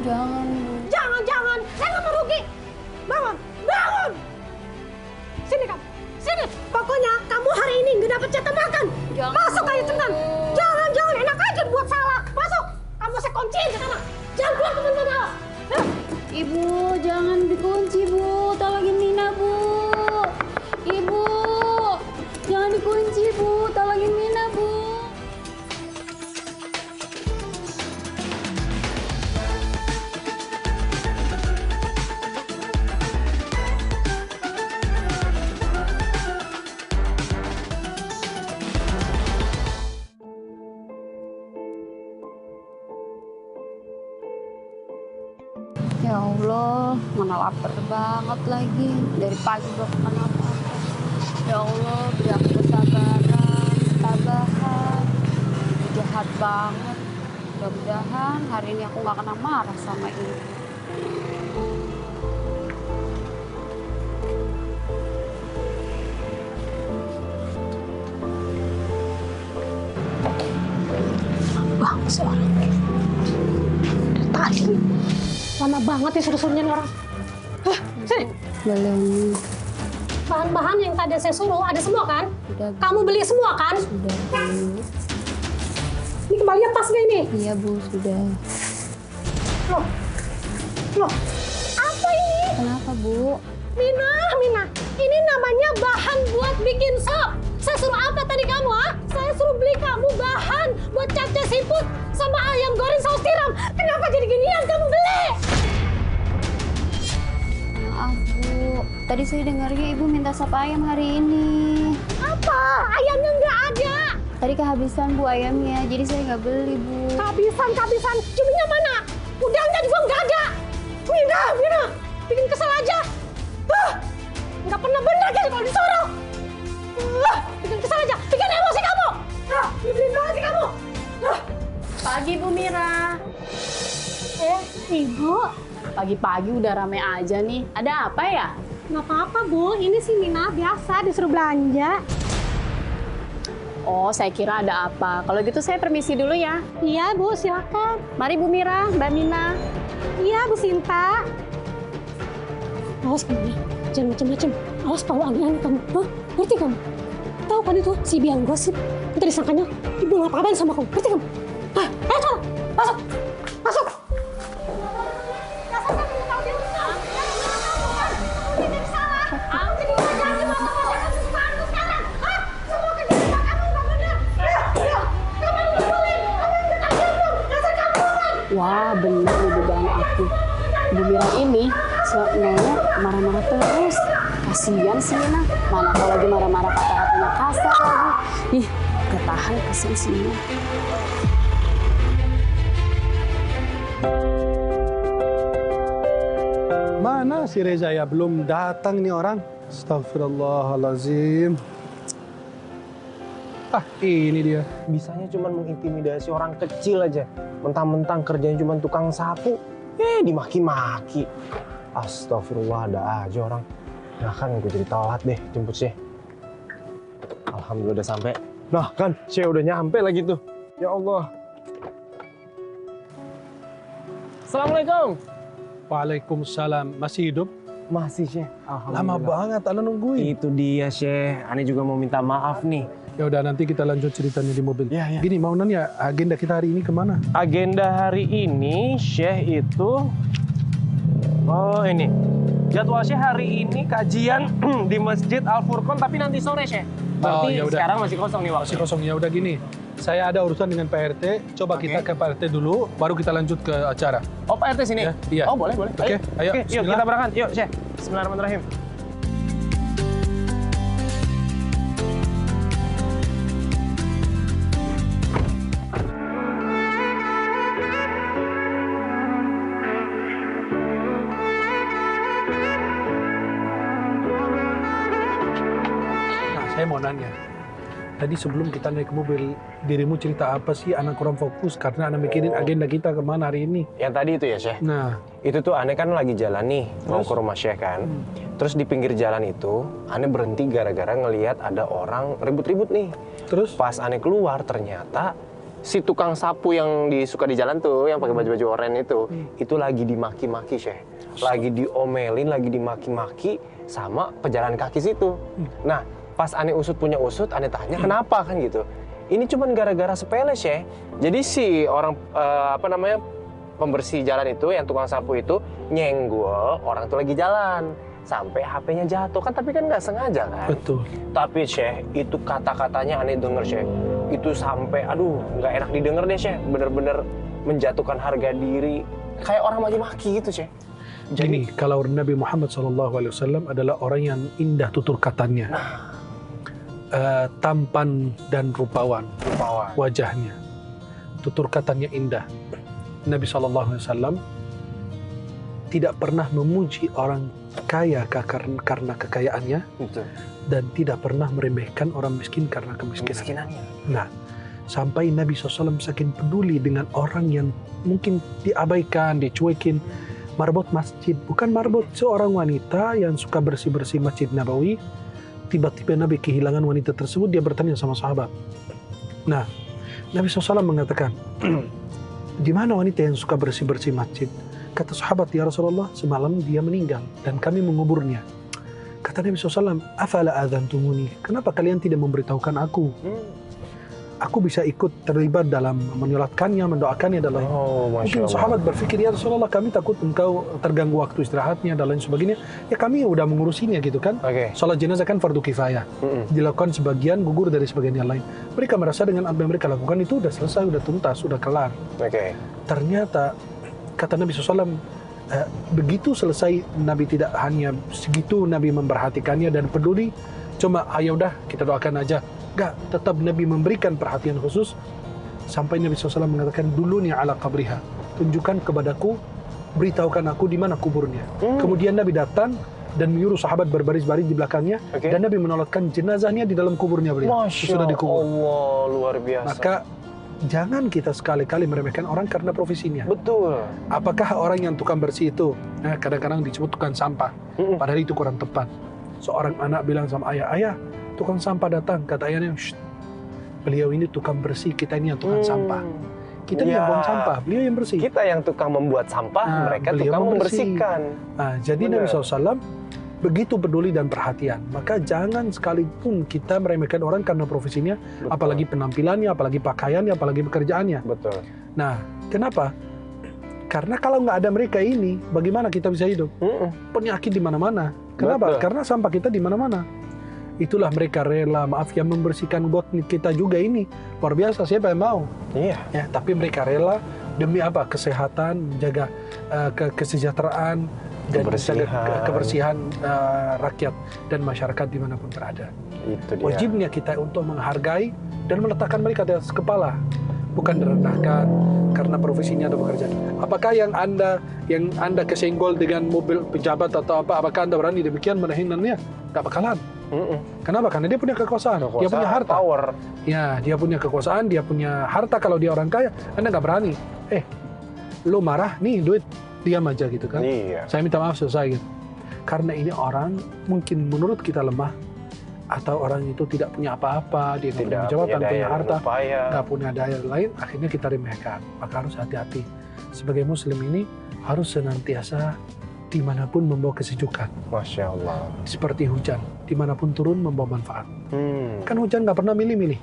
Jangan. Jangan. Saya nggak mau rugi. Bangun. Sini kamu. Sini. Pokoknya kamu hari ini nggak dapat jatah makan. Jangan. Masuk ayo cepetan. Jangan. Enak aja buat salah. Masuk. Kamu saya kunciin ke sana. Jangan keluar kemana-mana. Ibu, jangan dikunci, Bu. Tolongin Mina, Bu. Ibu, jangan dikunci, Bu. Tolongin Mina, Bu. Ya Allah, mana lapar banget lagi. Dari pagi belum makan apa-apa. Ya Allah, beri aku kesabaran, ketabahan. Jahat banget. Mudah-mudahan hari ini aku gak kena marah sama ibu. Banget sih orang. Dari tadi. Lama banget ya suruh-suruhnya nih orang. Sini. Belum. Bahan-bahan yang tadi saya suruh ada semua kan? Sudah. Kamu beli semua kan? Sudah, Bu. Ini kembalinya pas nggak ini? Iya, Bu, sudah. Loh, apa ini? Kenapa, Bu? Mina, ini namanya bahan buat bikin sop. Saya suruh apa tadi kamu, ah? Saya suruh beli kamu bahan buat capcay siput sama ayam goreng saus tiram. Kenapa jadi ginian kamu beli? Maaf, Bu. Tadi saya dengarnya Ibu minta sop ayam hari ini. Apa? Ayamnya nggak ada. Tadi kehabisan, Bu, ayamnya. Jadi saya nggak beli, Bu. Kehabisan. Cuminya mana? Udangnya juga nggak ada. Mina, bikin kesel aja. Nggak pernah benar jadi kalau disuruh. Bikin kesel aja, bikin emosi kamu. Nyebelin banget sih kamu. Pagi Bu Mira. Ibu. Pagi-pagi udah rame aja nih. Ada apa ya? Nggak apa-apa, Bu. Ini si Mina biasa disuruh belanja. Oh, saya kira ada apa. Kalau gitu saya permisi dulu ya. Iya, Bu, silakan. Mari Bu Mira, Mbak Mina. Iya, Bu Sinta. Awas kamu ya, jangan macam-macam. Awas kalau aneh-aneh kamu. Hah? Ngerti kamu? Tahu kan itu si biang gosip. Nanti disangkanya ibu ngapa-ngapain sama kamu. Ngerti kamu? Hah? Ayo coba, masuk. Wah, bener nih dugaan aku. Bu Mira ini nenek marah-marah terus. Kasian sih Mina. Mana kalau lagi marah-marah kata-katanya kasar lagi. Ih, gak tahan kasian sih Mina. Mana si Reza ya? Belum datang nih orang. Astagfirullahaladzim. Ini dia. Bisanya cuma mengintimidasi orang kecil aja. Mentang-mentang kerjanya cuma tukang sapu. Dimaki-maki. Astagfirullah, ada aja orang. Nah kan gue jadi telat deh jemput Syekh. Alhamdulillah udah sampai. Nah kan Syekh udah nyampe lagi tuh. Ya Allah. Assalamualaikum. Waalaikumsalam. Masih hidup? Masih Syekh. Lama banget Ana nungguin. Itu dia Syekh. Ane juga mau minta maaf nih. Ya udah nanti kita lanjut ceritanya di mobil. Iya. Gini, mau nanya agenda kita hari ini kemana? Agenda hari ini Syekh itu... Oh ini. Jadwal Syekh hari ini kajian di Masjid Al Furqon tapi nanti sore Syekh. Berarti yaudah. sekarang masih kosong nih waktu. Masih kosong, ya udah gini. Saya ada urusan dengan Pak RT. Coba kita ke Pak RT dulu, baru kita lanjut ke acara. Oh Pak RT sini? Ya, iya. Oh boleh. Oke, ayo. Yuk Bismillah. kita berangkat. Yuk Syekh. Bismillahirrahmanirrahim. Nah, saya mau nanya. Tadi sebelum kita naik mobil, dirimu cerita apa sih? Anak kurang fokus karena anak mikirin agenda kita kemana hari ini. Yang tadi itu ya Syekh? Nah, Itu tuh Ane kan lagi jalan nih, mau Terus? ke rumah Syekh kan. Terus di pinggir jalan itu, Ane berhenti gara-gara ngelihat ada orang ribut-ribut nih. terus? Pas Ane keluar ternyata si tukang sapu yang suka di jalan tuh, yang pakai baju-baju oranye itu lagi dimaki-maki, Syekh. Lagi diomelin, lagi dimaki-maki sama pejalan kaki situ. Nah, pas Ane usut punya usut, Ane tanya kenapa kan gitu. Ini cuman gara-gara sepele, Syekh. Jadi si orang pembersih jalan itu, yang tukang sapu itu nyenggol orang tuh lagi jalan. Sampai HP-nya jatuh kan, tapi kan nggak sengaja kan. Betul. Tapi Syekh, itu kata-katanya Ane denger, Syekh. Itu sampai, aduh, nggak enak didengar deh, Syekh. Bener-bener menjatuhkan harga diri. Kayak orang maki-maki gitu, Syekh. Jadi kalau Nabi Muhammad SAW adalah orang yang indah tutur katanya, tampan dan rupawan wajahnya, tutur katanya indah. Nabi SAW tidak pernah memuji orang kaya karena kekayaannya, dan tidak pernah meremehkan orang miskin karena kemiskinannya. Nah, sampai Nabi SAW saking peduli dengan orang yang mungkin diabaikan, dicuekin. Marbot masjid, bukan marbot seorang wanita yang suka bersih-bersih Masjid Nabawi. Tiba-tiba Nabi kehilangan wanita tersebut, dia bertanya sama sahabat. Nah, Nabi SAW mengatakan, di mana wanita yang suka bersih-bersih masjid? Kata sahabat, ya Rasulullah, semalam dia meninggal dan kami menguburnya. Kata Nabi SAW, afala adzantumuni? Kenapa kalian tidak memberitahukan aku? Aku bisa ikut terlibat dalam menyolatkannya, mendoakannya dan lain. Mungkin sahabat berpikir, ya Rasulullah, kami takut engkau terganggu waktu istirahatnya dan lain sebagainya. Ya kami udah mengurusinya gitu kan. Salat jenazah kan fardu kifayah. Dilakukan sebagian, gugur dari sebagian yang lain. Mereka merasa dengan apa yang mereka lakukan itu udah selesai, udah tuntas, udah kelar. Ternyata kata Nabi SAW, begitu selesai, Nabi tidak hanya segitu, Nabi memperhatikannya dan peduli. Cuma ayo udah kita doakan aja. Enggak, tetap Nabi memberikan perhatian khusus. Sampai Nabi SAW mengatakan, dulunya ala qabriha, tunjukkan kepadaku, beritahukan aku di mana kuburnya. Kemudian Nabi datang dan menyuruh sahabat berbaris-baris di belakangnya, dan Nabi menolakkan jenazahnya di dalam kuburnya beliau. Sudah dikubur. Allah, luar biasa. Maka jangan kita sekali-kali meremehkan orang karena profesinya. Betul. Apakah orang yang tukang bersih itu, kadang-kadang disebut tukang sampah, padahal itu kurang tepat. Seorang anak bilang sama ayah, ayah, tukang sampah datang. Kata ayahnya, beliau ini tukang bersih, kita ini yang tukang sampah. Kita yang buang sampah, beliau yang bersih. Kita yang tukang membuat sampah, mereka tukang membersihkan. Jadi Nabi SAW begitu peduli dan perhatian. Maka jangan sekalipun kita meremehkan orang karena profesinya, apalagi penampilannya, apalagi pakaiannya, apalagi pekerjaannya. Betul. Nah, kenapa? Karena kalau nggak ada mereka ini, bagaimana kita bisa hidup? Penyakit di mana-mana. Kenapa? Betul. Karena sampah kita di mana-mana. Itulah mereka rela, maaf ya, membersihkan got kita juga ini. Luar biasa, siapa yang mau? Iya. Ya, tapi mereka rela demi apa? Kesehatan, menjaga kesejahteraan, dan menjaga kebersihan rakyat dan masyarakat dimanapun berada. Itu dia. Wajibnya kita untuk menghargai dan meletakkan mereka di atas kepala. Bukan direndahkan karena profesinya atau pekerjaan. Apakah yang anda kesenggol dengan mobil pejabat atau apa? Apakah anda berani demikian menahinannya? Gak bakalan. Kenapa? Karena dia punya kekuasaan, dia punya harta. Power. Ya, dia punya kekuasaan, dia punya harta. Kalau dia orang kaya, anda nggak berani. Lo marah, nih duit, diam aja gitu kan. Iya. Saya minta maaf, selesai gitu. Karena ini orang mungkin menurut kita lemah, atau orang itu tidak punya apa-apa, dia tidak punya jabatan, punya harta, nggak punya daya lain, akhirnya kita remehkan. Maka harus hati-hati. Sebagai muslim ini harus senantiasa dimanapun membawa kesejukan. Masya Allah. Seperti hujan, dimanapun turun membawa manfaat. Kan hujan nggak pernah milih-milih.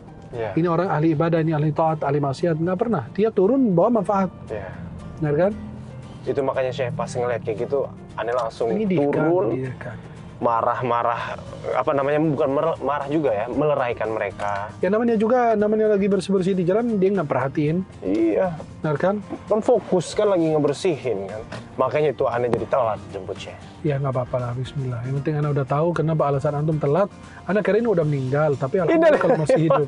Ini orang ahli ibadah, ini ahli taat, ahli maksiat, nggak pernah. Dia turun membawa manfaat. Benar kan? Itu makanya saya pas ngeliat kayak gitu, aneh langsung turun. Marah-marah, apa namanya, bukan marah juga ya, meleraikan mereka. Ya namanya lagi bersih-bersih di jalan, dia nggak perhatiin. Iya. Benar kan? Kan fokus kan lagi ngebersihin kan. Makanya itu aneh jadi telat jemput Syekh. Ya nggak apa-apa lah, bismillah. Yang penting anda udah tahu kenapa alasan antum telat. Anda kira ini udah meninggal, tapi alhamdulillah kalau masih hidup.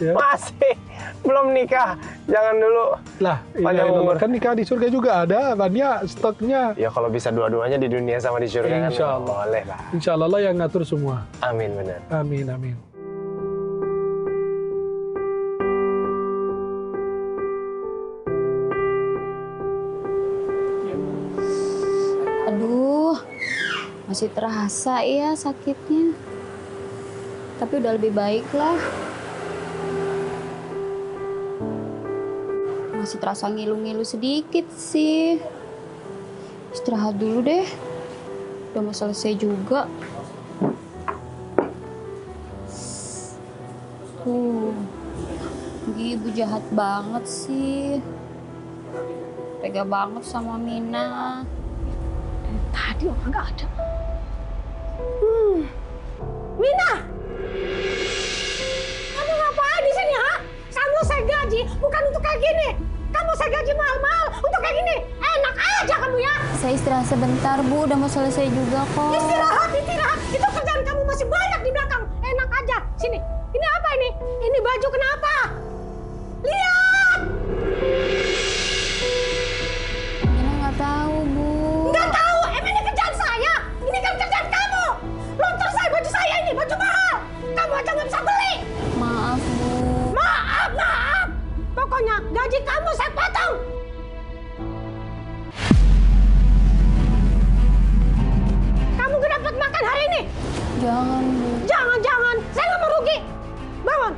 Ya. Masih, belum nikah. Jangan dulu. Lah, panjang umur. Kan nikah di surga juga ada, banyak stoknya. Ya kalau bisa dua-duanya di dunia sama di surga kan. Insya Allah. Boleh lah. Insya Allah lah yang ngatur semua. Amin, benar. Amin, amin. Aduh, masih terasa ya sakitnya. Tapi udah lebih baik lah. masih terasa ngilu-ngilu sedikit sih. Istirahat dulu deh. Udah mau selesai juga. Ibu jahat banget sih. Tega banget sama Mina. Tadi orang nggak ada. Mina! Kamu ngapain di sini, ha? Kamu saya gaji bukan untuk kayak gini. Kamu saya gaji mahal-mahal untuk kayak gini. Enak aja kamu ya. Saya istirahat sebentar, Bu. Udah mau selesai juga kok. Istirahat. Itu kerjaan kamu masih banyak di belakang. Enak aja. Sini. Ini apa ini? Ini baju kenapa? Lihat! Mina nggak tahu, Bu. Nggak tahu. Emang ini kerjaan saya. Ini kan kerjaan kamu. Lontar saya baju saya ini. Baju mahal. Kamu aja nggak bisa beli. Maaf, Bu. Maaf. Pokoknya gaji kamu saya potong. Kamu gak dapat makan hari ini. Jangan, Bu. Jangan. Saya nggak mau rugi. Bangun.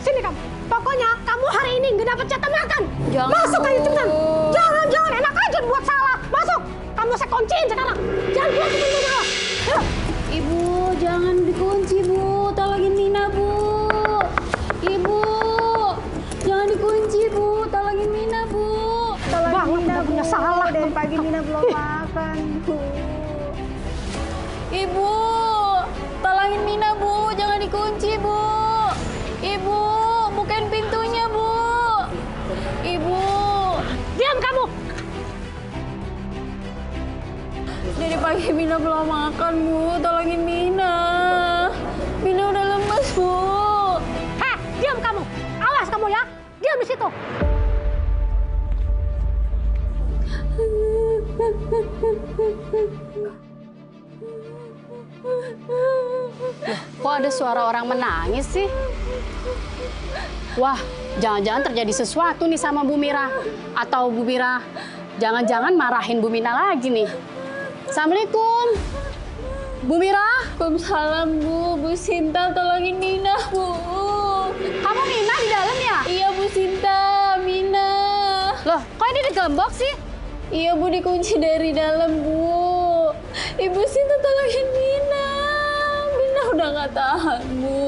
Sini kamu. Pokoknya kamu hari ini nggak dapat jatah makan. Jangan, Masuk ayo Bu. cepetan. Jangan. Enak aja buat salah. Masuk. Kamu saya kunciin sekarang. Jangan keluar ke pintu malah. Ayo. Ibu, jangan dikunci, Bu. Tolongin Mina, Bu. Ibu, jangan dikunci, Bu. Tolongin Mina, Bu. Tolongin Bangun, Mina, udah Bu. punya salah. Dari pagi Mina belum makan, Bu. Ibu, tolongin Mina, Bu. Jangan dikunci, Bu. Ibu, bukain pintunya, Bu. Ibu. Diam kamu. Dari pagi Mina belum makan, Bu. Tolongin Mina. Mina udah lemes, Bu. Heh, diam kamu. Awas kamu ya. Diam di situ. Kok ada suara orang menangis sih? Wah, jangan-jangan terjadi sesuatu nih sama Bu Mira. Atau Bu Mira jangan-jangan marahin Bu Mina lagi nih. Assalamualaikum. Bu Mira? Waalaikumsalam, Bu. Bu Sinta, tolongin Mina, Bu. Kamu Mina di dalam ya? Iya, Bu Sinta. Mina. Loh, kok ini digembok sih? Iya, Bu. Dikunci dari dalam, Bu. Ibu Sinta, tolongin Mina. Mina udah nggak tahan, Bu.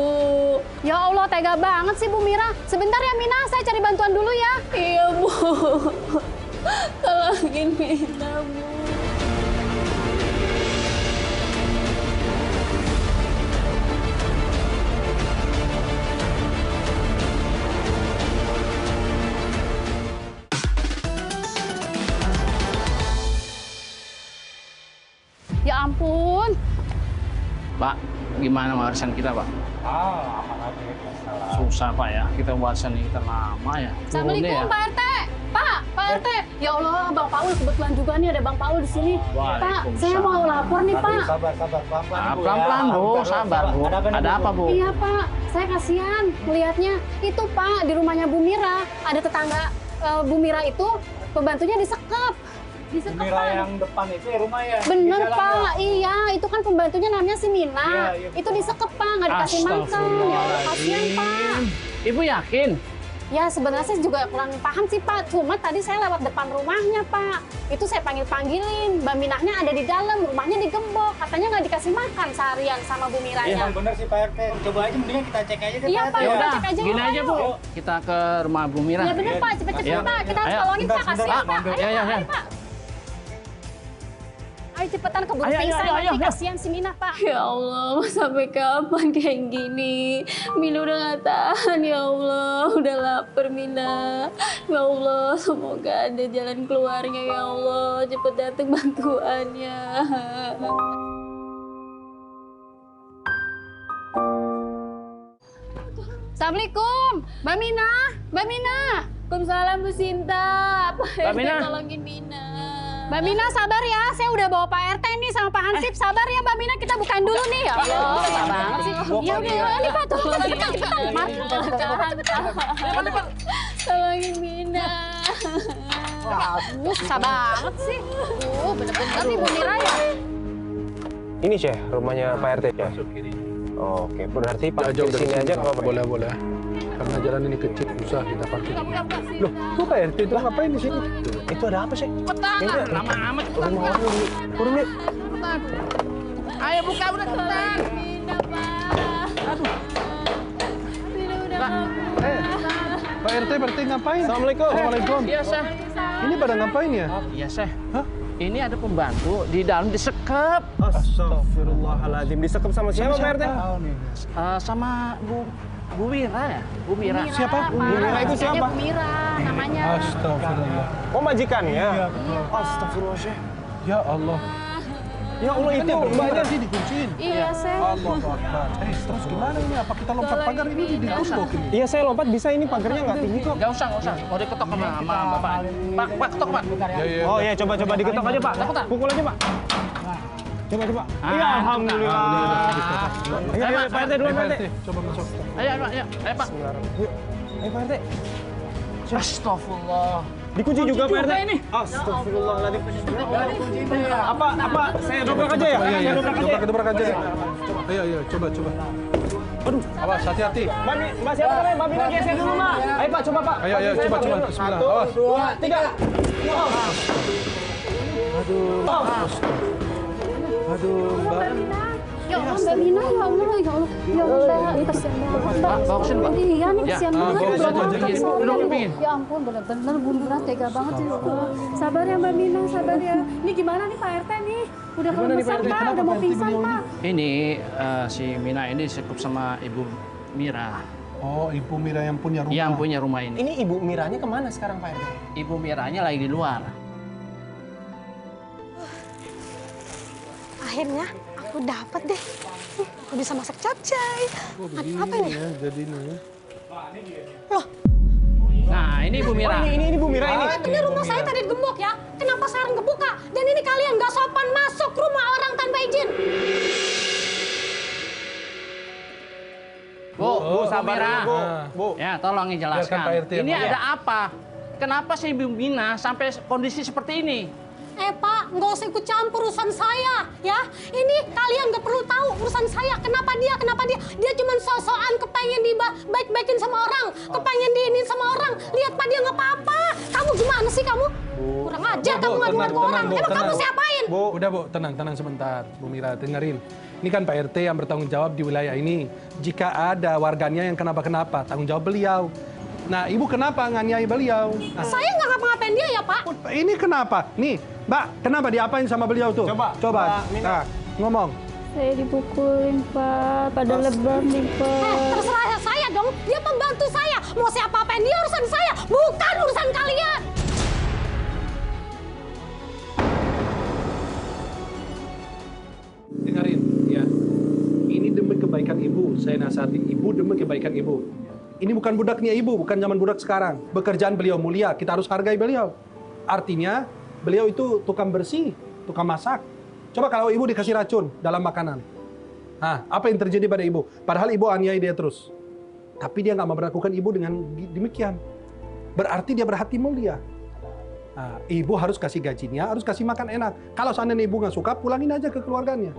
Ya Allah, tega banget sih Bu Mira. Sebentar ya Mina, saya cari bantuan dulu ya. Iya, Bu. Tolongin Mina, Bu. Ya ampun. Pak, gimana warisan kita, Pak? Aman aja. Susah, Pak ya. Kita warisan ini kita lama ya. Assalamualaikum Turunnya ya. Pak RT. Pak RT. Ya Allah, Bang Paul kebetulan juga nih ada Bang Paul di sini. Pak, saya mau lapor nih Pak. Sabar, pelan-pelan. Ah, Bu, pelan-pelan, ya. Bu. Sabar, Bu. Ada apa, Bu? Iya Pak, saya kasihan melihatnya. Itu Pak, di rumahnya Bu Mira. Ada tetangga Bu Mira itu, pembantunya disekap. Disekap Mira Pak. yang depan itu ya rumah ya? Bener Di jalan Pak, ya? iya. Itu kan pembantunya namanya si Mina. Iya, Itu disekap Pak, nggak dikasih makan. Ya Allah, kasihan Pak. Ibu yakin? Ya sebenarnya saya juga kurang paham sih Pak. Cuma tadi saya lewat depan rumahnya Pak. Itu saya panggil-panggilin. Mbak Minahnya ada di dalam, rumahnya digembok. Katanya nggak dikasih makan seharian sama Bu Miranya. Iya, bener sih Pak RT. Coba aja mendingan kita cek aja deh Iya, Pak Pak. RT. Ya Ya udah, cek aja gini yuk, aja, Bu. ayo. Kita ke rumah Bu Mira. Ya bener Pak, cepet-cepet Ayo. Pak. Kita harus Ayo. tolongin Pak, Sebentar, kasihan sebentar. Pak. Ya, ya, ya. Pak. Ayo cepetan keburu Ayo, ayo, pingsan ayo, nanti, ayo. kasihan si Minah Pak. Ya Allah, mau sampai kapan kayak gini? Mina udah gak tahan, ya Allah. Udah lapar, Mina. Ya Allah, semoga ada jalan keluarnya, ya Allah. Cepet datang bantuannya. Assalamualaikum, Mbak Minah. Mbak Minah. Waalaikumsalam, Bu Sinta. Mbak Mina. Tolongin Mina. Mbak Mina sabar ya, saya udah bawa Pak RT nih sama Pak Hansip. Sabar ya Mbak Mina, kita bukain dulu nih. Ya Allah, tega banget sih. Iya udah, ini Pak, tolong cepetan. Tolongin Mina. Susah banget sih. Bener-bener nih Bu Mira ya. Ini Syekh, rumahnya Pak RT ya? Masuk kiri. Oke, berarti Jauh parkir dari sini aja Pak. nggak apa-apa. Boleh. Karena jalan ini kecil, susah kita parkir. Loh, tuh Pak RT itu ngapain di sini? Itu ada apa sih? Cepetan, lama amat cepetan. Rumah orang di turun nih. Cepetan. Ayo buka udah cepetan. Pak RT ngapain? Assalamualaikum. Assalamualaikum. Iya, Syekh. Ini pada ngapain ya? Iya, Syekh. Hah? Ini ada pembantu di dalam disekep Astagfirullahaladzim. Disekep sama siapa Pak RT? sama Bu Mira ya? Bu Mira. Siapa? Bu Mira itu siapa? Bu Mira namanya. Astagfirullah. Oh majikannya? Astagfirullah Syekh. Ya Allah. Ya Allah itu mbaknya sih dikunciin. Iya, Seh. Allah Akbar. Terus gimana ini? Apa kita lompat pagar ini ditutup? Iya saya lompat bisa ini pagarnya nggak tinggi kok. Nggak usah. Mau diketok sama Bapak. Pak, ketok, Pak. Oh iya coba diketok aja Pak. Pukul aja Pak. Coba. Iya alhamdulillah. Ayo Pak RT duluan Pak RT. Coba masuk. Ayo, Pak. Ayo Pak RT. Astagfirullah. Dikunci juga Pak RT. ini. Astagfirullahaladzim. Apa? Saya dobrak aja ya? Iya. Saya Dobrak aja deh. Ayo, coba. Aduh, awas, hati-hati. Mbak siapa namanya? Mbak Bina geser dulu Mbak. Ayo Pak, coba Pak. Ayo, coba. Bismillah. Awas. 1, 2, 3. Aduh, Mbak. Ya Allah, Mbak Mina, ya Allah. Ya Allah, kasihan banget. Bawa kesini, Pak. Iya nih, kasihan Ya, banget. bawa Belum kesini, makan duduk, soalnya. duduk. Ya ampun, bener-bener bunuh tega banget sih. Sabar ya Mbak Mina, sabar ya. Ini gimana nih Pak RT nih? Udah kelemesan Pak, udah mau pingsan Pak. Ini si Mina ini sekep sama Ibu Mira. Oh, Ibu Mira yang punya rumah. Yang punya rumah ini. Ini Ibu Miranya kemana sekarang Pak RT? Ibu Miranya lagi di luar. Akhirnya aku dapat deh. Aku bisa masak capcay. Apa ini? Ya, jadi ini. Loh, Nah, ini Ibu Mira. Ini Bu Mira ini. ini rumah saya tadi digembok ya. Kenapa sekarang kebuka? Dan ini kalian nggak sopan masuk rumah orang tanpa izin. Bu sabar Mira. dulu, Bu. Ya, tolong Biarkan Pak jelaskan. RT yang Ini ngomong. ada apa? Kenapa sih Ibu Mina sampai kondisi seperti ini? Pak, nggak usah ikut campur urusan saya, ya. Ini kalian nggak perlu tahu urusan saya. Kenapa dia? Dia cuma so-soan kepengen baik-baikin sama orang, kepengen diinin sama orang. Lihat Pak, dia nggak apa-apa. Kamu gimana sih kamu? Kurang ajar kamu ngadu-ngadu ke orang. Bu, Emang kamu siapain? Udah Bu, tenang sebentar. Bu Mira, dengerin. Ini kan Pak RT yang bertanggung jawab di wilayah ini. Jika ada warganya yang kenapa-kenapa, tanggung jawab beliau. Nah, Ibu kenapa nganiaya beliau? Nah, Saya nggak ngapa-ngapain dia ya, Pak. ini kenapa? Nih, Mbak, kenapa diapain sama beliau tuh? Coba, Nah, ngomong. Saya dipukulin Pak, pada lebam nih Pak. Terserah saya dong. Dia pembantu saya. Mau siapa apain dia urusan saya, bukan urusan kalian. Dengerin, ya. Ini demi kebaikan Ibu. Saya nasihatin Ibu demi kebaikan Ibu. Ini bukan budaknya Ibu, bukan zaman budak sekarang. Bekerjaan beliau mulia, kita harus hargai beliau. Artinya, beliau itu tukang bersih, tukang masak. Coba kalau Ibu dikasih racun dalam makanan. Nah, apa yang terjadi pada Ibu? Padahal Ibu aniaya dia terus. Tapi dia nggak memperlakukan Ibu dengan demikian. Berarti dia berhati mulia. Nah, Ibu harus kasih gajinya, harus kasih makan enak. Kalau seandainya Ibu nggak suka, pulangin aja ke keluarganya.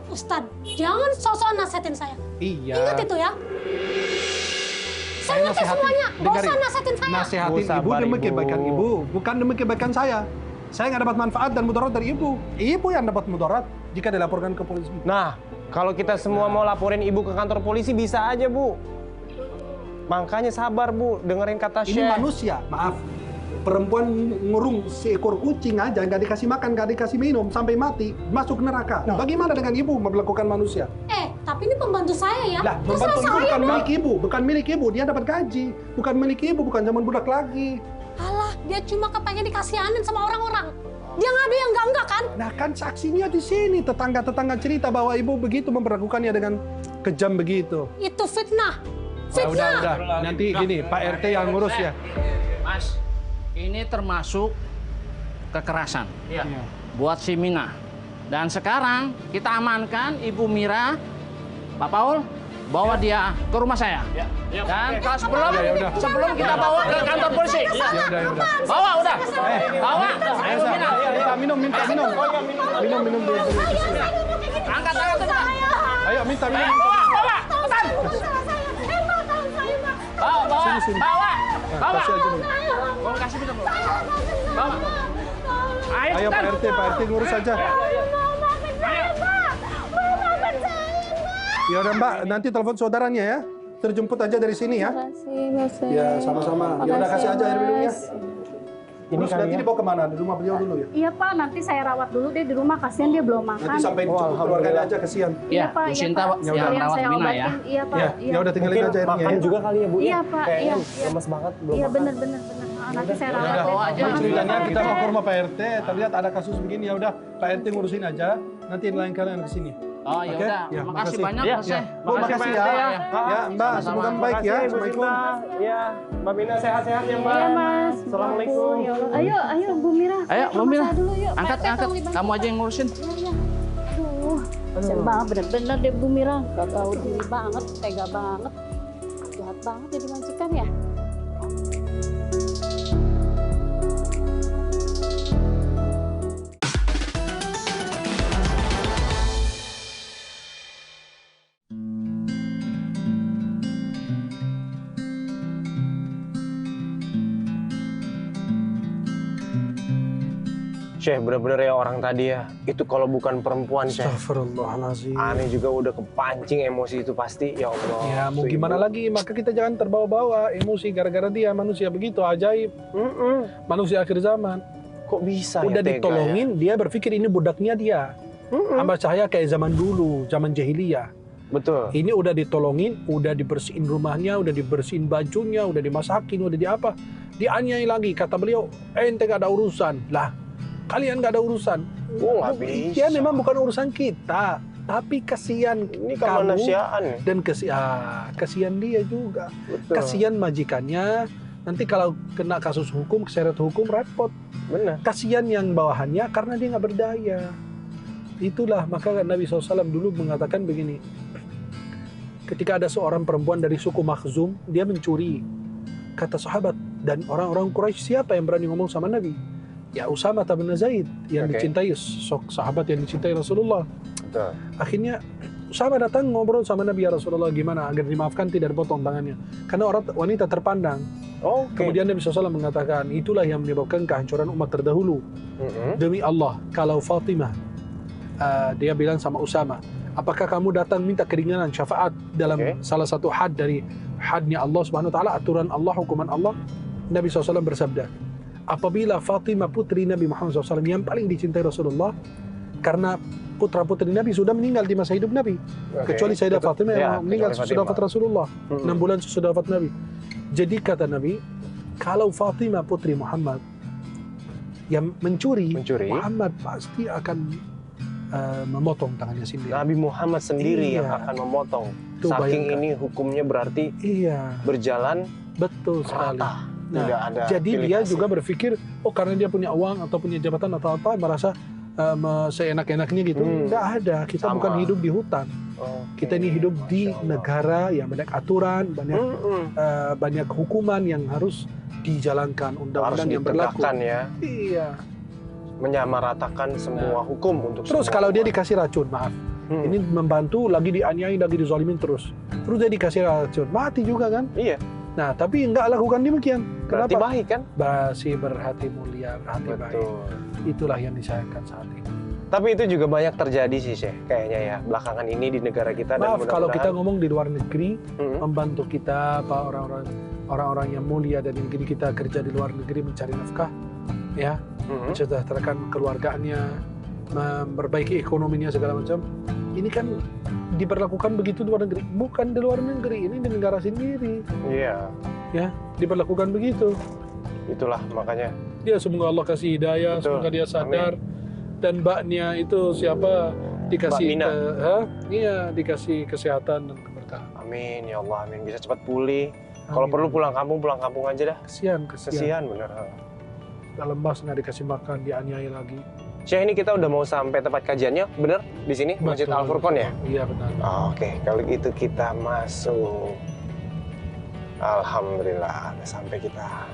Ustadz, jangan sok-sokan nasihatin saya. Iya. Ingat itu ya. Saya ngerti semuanya. Nggak usah nasihatin saya. Nasihatin Bu, Ibu sabar, demi Ibu. kebaikan Ibu, bukan demi kebaikan saya. Saya nggak dapat manfaat dan mudarat dari Ibu. Ibu yang dapat mudarat jika dilaporkan ke polisi. Nah, kalau kita semua mau laporin Ibu ke kantor polisi bisa aja Bu. Makanya sabar Bu, dengerin kata Ini Syekh. manusia, maaf. Perempuan ngurung seekor kucing aja, nggak dikasih makan, nggak dikasih minum, sampai mati, masuk neraka. Bagaimana dengan Ibu memperlakukan manusia? Tapi ini pembantu saya ya. Lah, Terserah membantu Ibu saya bukan dong. milik Ibu, bukan milik Ibu. Dia dapat gaji, bukan milik Ibu, bukan zaman budak lagi. Alah, dia cuma kepengen dikasihanin sama orang-orang. Dia ngadu yang enggak kan? Nah kan saksinya di sini, tetangga-tetangga cerita bahwa Ibu begitu memperlakukannya dengan kejam begitu. Itu fitnah. Nah, udah. Nanti gini, Pak RT yang ngurus ya. Mas, ini termasuk kekerasan buat si Mina. Dan sekarang kita amankan Ibu Mira, Pak Paul, bawa dia ke rumah saya. Dan kalau sebelum kita bawa ke kantor polisi. Ya udah. Bawa udah. Bawa. Ayo Elsa, Mina. minta minum. Minum dulu. Angkat tangan tuh Mina. Ayo minta minum. Bawa. Tahu saya, cepetan. Tahu saya. Bawa. Sini. Bawa. Nah, kasih aja dulu. Mau kasih minum. Bawa. Ayo Pak RT ngurus aja. Ya udah Mbak, nanti telepon saudaranya ya. Terjemput aja dari sini ya. Makasih, Mas. Ya, sama-sama. Ya udah kasih aja air minumnya. Ini Terus kali nanti ya. dibawa kemana? Di rumah beliau dulu ya? Iya Pak, nanti saya rawat dulu deh di rumah, kasihan dia belum makan. Nanti sampai Oh, jemput keluarganya alhamdulillah. aja, kesian. Iya, Pak, Bu Sinta Pak. yang Sekalian rawat saya Mina ya. obatin. Iya Pak, Ya, iya. ya udah tinggalin Mungkin aja airnya makan ya. juga kali ya Bu. Iya, Pak, Kayaknya iya. lemes banget belum Iya makan. bener. Nanti saya rawat udah, deh. bawa aja. Makasih, Ceritanya Pak kita RT. mau ke rumah Pak RT, terlihat ada kasus begini, ya udah Pak RT ngurusin aja. Nanti lain kalian ke sini. Oh ya Oke? udah, Ya, makasih makasih. banyak Ya, Mas. Ya, Bu, Makasih, makasih Pak ya. RT ya. Ya, Mbak, Sama-sama. semoga baik ya. Makasih, Bu Assalamualaikum. Sinta. Ya, Mbak Mina sehat-sehat ya Mbak. Iya Mas. Assalamualaikum. Ya Allah. Ayo Bu Mira. Ayo, Ke Bu rumah Mira. saya dulu yuk. Angkat, Pak RT, angkat. tolong dibantu, Kamu Pak. aja yang ngurusin. Iya. Aduh. Kasian banget bener-bener deh Bu Mira. Gak tahu diri banget, tega banget. Jahat banget jadi majikan ya. Syekh, bener-bener ya orang tadi ya. Itu kalau bukan perempuan Syekh. Astagfirullahaladzim. Aneh juga udah kepancing emosi itu pasti. Ya Allah. Ya mau Tuh, gimana Ibu. lagi, maka kita jangan terbawa-bawa emosi gara-gara dia manusia begitu ajaib. Manusia akhir zaman. Kok bisa Udah ya tega ditolongin, dia berpikir ini budaknya dia. Hamba cahaya kayak zaman dulu, zaman jahiliyah. ya? Betul. Ini udah ditolongin, udah dibersihin rumahnya, udah dibersihin bajunya, udah dimasakin, udah di apa. Dianiaya lagi, kata beliau, ente gak ada urusan. Lah, kalian gak ada urusan. Oh, nggak bisa. Dia memang bukan urusan kita, tapi kasihan Ini kamu kemanusiaan ya. dan kasihan dia juga. Betul. Kasihan majikannya, nanti kalau kena kasus hukum, keseret hukum, repot. Benar. Kasihan yang bawahannya karena dia nggak berdaya. Itulah maka Nabi SAW dulu mengatakan begini. Ketika ada seorang perempuan dari suku Makhzum, dia mencuri. Kata sahabat dan orang-orang Quraisy, siapa yang berani ngomong sama Nabi? Ya Usama bin Zaid yang Oke. dicintai, sahabat yang dicintai Rasulullah. Betul. Akhirnya Usama datang ngobrol sama Nabi, ya Rasulullah, gimana agar dimaafkan, tidak dipotong tangannya. Karena orang wanita terpandang. Oke. Kemudian Nabi SAW mengatakan, itulah yang menyebabkan kehancuran umat terdahulu. Demi Allah, kalau Fatimah, dia bilang sama Usama, apakah kamu datang minta keringanan syafaat dalam salah satu had dari hadnya Allah Subhanahu Wa Taala, aturan Allah, hukuman Allah? Nabi SAW bersabda, apabila Fatimah putri Nabi Muhammad SAW yang paling dicintai Rasulullah, karena putra-putri Nabi sudah meninggal di masa hidup Nabi, kecuali Sayyidah Fatimah yang meninggal sesudah wafat Rasulullah, 6 bulan sesudah wafat Nabi. Jadi kata Nabi, kalau Fatimah putri Muhammad yang mencuri, Muhammad pasti akan memotong tangannya sendiri. Nabi Muhammad sendiri Iya. yang akan memotong. Tuh, Saking bayangkan. ini hukumnya berarti Iya, berjalan betul sekali. rata. Nah, Tidak ada jadi pilih dia kasih. juga berpikir, oh karena dia punya uang atau punya jabatan atau apa, merasa seenak-enaknya gitu. Nggak ada, kita Sama. bukan hidup di hutan. Kita ini hidup di negara yang banyak aturan, banyak hukuman yang harus dijalankan, Harus undang-undang yang berlaku. ditegakkan ya. Iya. Menyamaratakan semua hukum untuk Terus semua kalau dia umat. dikasih racun, maaf, ini membantu, lagi dianiaya, lagi dizalimin terus dia dikasih racun, mati juga kan? Iya. Nah, tapi nggak lakukan demikian. Berarti Kenapa? baik kan? Masih berhati mulia, berhati baik. Betul. Itulah yang disayangkan saat ini. Tapi itu juga banyak terjadi sih, Syekh. Kayaknya ya, belakangan ini di negara kita. Maaf dan kalau kita mudah-mudahan- ngomong di luar negeri, Mm-mm. membantu kita, apa orang-orang yang mulia dan yang gini kita kerja di luar negeri mencari nafkah, ya, Mm-mm. mensejahterakan keluarganya, memperbaiki ekonominya segala macam. Ini kan diberlakukan begitu di luar negeri, bukan di luar negeri, ini di negara sendiri, Iya. ya, diberlakukan begitu. Itulah makanya. Ya semoga Allah kasih hidayah, Betul. semoga dia sadar. Dan mbaknya itu siapa dikasih Mbak Mina. iya dikasih kesehatan dan keberkahan. Amin ya Allah, amin. Bisa cepat pulih. Kalau Amin. perlu pulang kampung aja dah. Kesian. Kesian bener. Nggak lemas, nggak dikasih makan, dianiaya lagi. Syekh, ini kita udah mau sampai tempat kajiannya, bener? Di sini, Masjid Betul. Al-Furqon ya? Iya benar. Oke, kalau gitu kita masuk. Alhamdulillah, sampai kita.